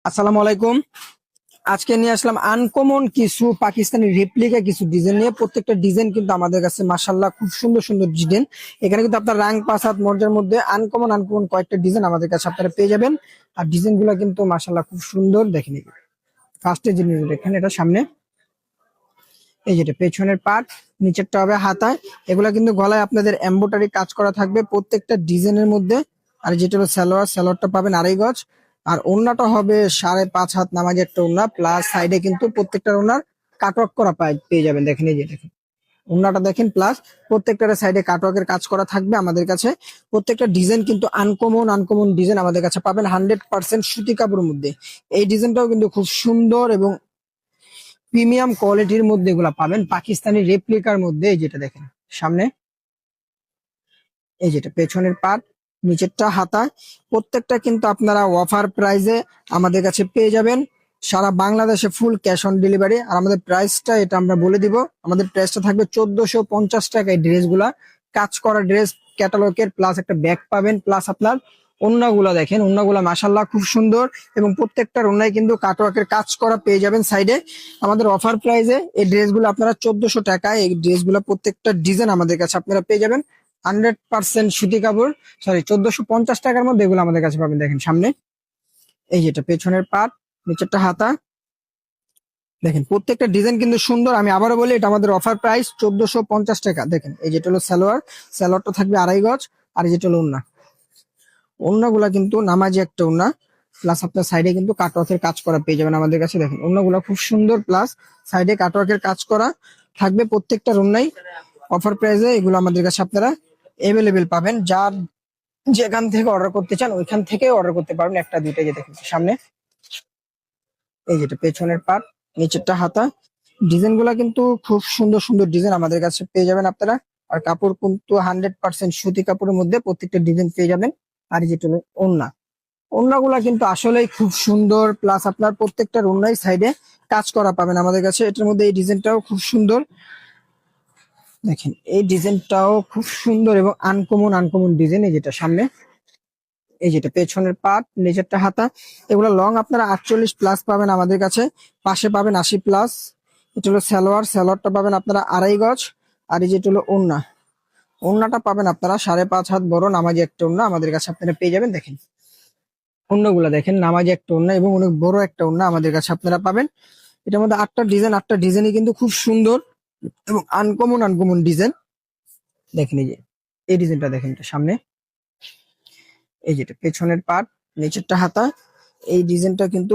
আসসালামু আলাইকুম। আজকে নিয়ে আসলাম আনকমন কিছু পাকিস্তানি রেপ্লিকা কিছু ডিজাইন নিয়ে। প্রত্যেকটা ডিজাইন কিন্তু আমাদের কাছে মাশাআল্লাহ খুব সুন্দর সুন্দর ডিজাইন। এখানে কিন্তু আপনার রাং পাঁচ হাত মর্যাদার মধ্যে আনকমন আনকমন কয়েকটা ডিজাইন আমাদের কাছে আপনারা পেয়ে যাবেন। আর ডিজাইন গুলো কিন্তু মাশাআল্লাহ খুব সুন্দর। দেখেন ফার্স্টে যে দেখেন এটা সামনে, এই যেটা পেছনের পার্ট, নিচেরটা হবে হাতায়। এগুলা কিন্তু গলায় আপনাদের এমব্রয়ডারি কাজ করা থাকবে প্রত্যেকটা ডিজাইনের মধ্যে। আর যেটা হলো সালোয়ার, সালোয়ারটা পাবেন 2.5 গজ। আর ওড়নাটা হবে 5.5 হাত নামাজি একটা ওড়না, প্লাস সাইডে কিন্তু প্রত্যেকটা ওড়নার কাটওয়ার্ক করা পেয়ে যাবেন। দেখেন এই যে দেখেন ওড়নাটা দেখেন, প্লাস প্রত্যেকটার সাইডে কাটওয়ার্কের কাজ করা থাকবে আমাদের কাছে। প্রত্যেকটা ডিজাইন কিন্তু আনকমন আনকমন ডিজাইন আমাদের কাছে পাবেন 100% সুতি কাপড়ের মধ্যে। এই ডিজাইনটাও কিন্তু খুব সুন্দর এবং প্রিমিয়াম কোয়ালিটির মধ্যে এগুলা পাবেন পাকিস্তানি রেপ্লিকার মধ্যে। এই যেটা দেখেন সামনে, এই যেটা পেছনের পার্ট, নিচেরটা হাতা। প্রত্যেকটা কিন্তু আপনারা অফার প্রাইজে আমাদের কাছে পেয়ে যাবেন। সারা বাংলাদেশে ফুল ক্যাশ অন ডেলিভারি। আর আমাদের প্রাইসটা এটা আমরা বলে দিব, আমাদের প্রাইসটা থাকবে 1450 টাকা। এই ড্রেসগুলা কাজ করা ড্রেস, ক্যাটালগের, প্লাস একটা ব্যাগ পাবেন, প্লাস আপনার ওড়নাগুলা দেখেন, ওড়নাগুলা মাশাআল্লাহ খুব সুন্দর। এবং প্রত্যেকটার ওড়নায় কিন্তু কাটওয়ার্কের কাজ করা পেয়ে যাবেন সাইডে। আমাদের অফার প্রাইজে এই ড্রেসগুলো আপনারা 1400 টাকায়, এই ড্রেসগুলো প্রত্যেকটা ডিজাইন আমাদের কাছে আপনারা পেয়ে যাবেন 100% সুতি কাপড়। সরি, 1450 টাকার মধ্যে এগুলো আমাদের কাছে পাবেন। দেখেন সামনে, এই যেটা পেছনের পার্ট, নিচেরটা হাতা। দেখেন প্রত্যেকটা ডিজাইন কিন্তু সুন্দর। আমি আবারও বলি, এটা আমাদের অফার প্রাইস 1450 টাকা। দেখেন এই যেটা হলো সালোয়ার, সালোয়ারটা থাকবে 2.5 গজ। আর এই যেটা হলো ওড়না, ওড়নাগুলা কিন্তু নামাজি একটা ওড়না, প্লাস আপনার সাইডে কিন্তু কাটওয়ার্কের কাজ করা পেয়ে যাবেন আমাদের কাছে। দেখেন ওড়নাগুলা খুব সুন্দর, প্লাস সাইডে কাটওয়ার্কের কাজ করা থাকবে প্রত্যেকটা ওড়নাই। অফার প্রাইসে এগুলো আমাদের কাছে আপনারা এভেলেবেল পাবেন। যার যেখান থেকে অর্ডার করতে চান ওইখান থেকে অর্ডার করতে পারবেন। একটা দুইটা যে দেখেন সামনে, এই যেটা পেছনের পার্ট, নিচেরটা হাতা। ডিজাইন গুলা কিন্তু খুব সুন্দর সুন্দর ডিজাইন আমাদের কাছে পেয়ে যাবেন আপনারা। আর কাপড় কিন্তু 100% সুতি কাপড়ের মধ্যে প্রত্যেকটা ডিজাইন পেয়ে যাবেন। আর যেটা হলো ওড়না, ওড়নাগুলা কিন্তু আসলেই খুব সুন্দর, প্লাস আপনার প্রত্যেকটা ওড়নাই সাইডে কাজ করা পাবেন আমাদের কাছে। এটার মধ্যে এই ডিজাইনটাও খুব সুন্দর। দেখেন এই ডিজাইনটাও খুব সুন্দর এবং আনকমন আনকমন ডিজাইন। এই যেটা সামনে, এই যেটা পেছনের পার্ট, নিচেরটা হাতা। এগুলো লং আপনারা 48 প্লাস পাবেন আমাদের কাছে, পাশে পাবেন 80 প্লাস। এটা হলো সালোয়ার, সালোয়ারটা পাবেন আপনারা 2.5 গজ। আর এই যেটা হলো ওড়না, ওড়নাটা পাবেন আপনারা 5.5 হাত বড় নামাজি একটা ওড়না আমাদের কাছে আপনারা পেয়ে যাবেন। দেখেন ওড়নাগুলো দেখেন, নামাজি একটা ওড়না এবং অনেক বড় একটা ওড়না আমাদের কাছে আপনারা পাবেন। এটার মধ্যে 8টা ডিজাইন, 8টা ডিজাইনই কিন্তু খুব সুন্দর এবং আনকমন আনকমন ডিজাইন। দেখেন এই যে এই ডিজাইনটা দেখেন, এটা সামনে, এই যেটা পেছনের পার্ট, নিচেরটা হাতা। এই ডিজাইনটা কিন্তু